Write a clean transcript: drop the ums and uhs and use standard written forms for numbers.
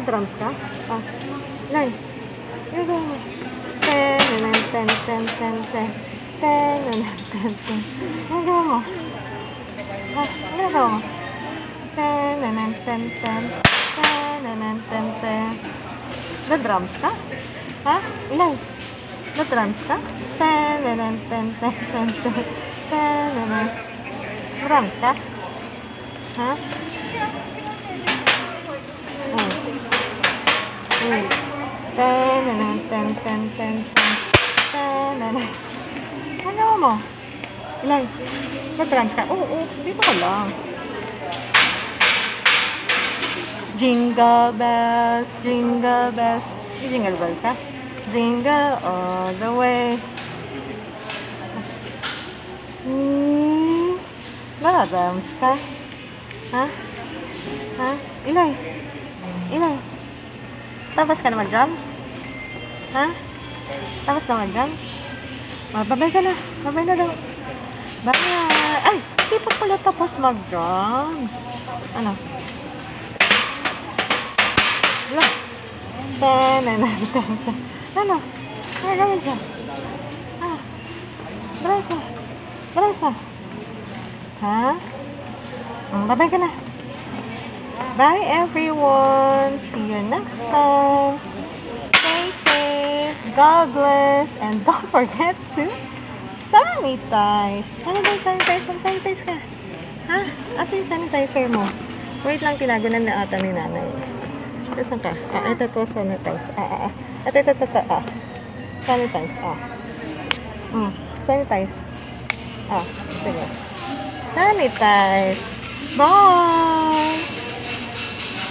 Nagda-drums ka? Ah. Nay. Ginagawa mo. Ten, ten, ten, ten, ten, ten. Ten, ten, ten. Ginagawa mo. Ah, ginagawa mo. Ten, ten, ten, ten. Ten, ten, ten. Nagda-drums ka? Ha? Ilan? Nagda-drums ka? Ten, ten, ten, ten, ten, ten. Ten, ten. Drums ka? Ha? Ten, ten, ten, ten, ten, ten. Ano mo? Ilan? Nag-drums ka? Oo, dito ka lang. Jingle bells, jingle bells. May jingle bells ka? Jingle all the way. Nag-drums ka? Ha? Ha? Ilay? Ilay? Tapos ka na mag-drums? Ha? Tapos na mag-drums? Babay ka na. Babay na daw. Bye! Ay! Hindi pa pala tapos mag-drums. Ano? Wala. Ten. Ano? Ano gawin siya? Ah. Drums na. Drums na. Ha? Babay ka na. Bye everyone. See you next time. Stay safe. God bless. And don't forget to sanitize. Ano ba yung sanitize? Mag-sanitize ka. Ha? Asa yung sanitizer mo? Wait lang, tinaganan na ata ni nanay. Ito saan ka? Ito to sanitize. Ito. Sanitize. Sanitize. Sige. Sanitize. Bye!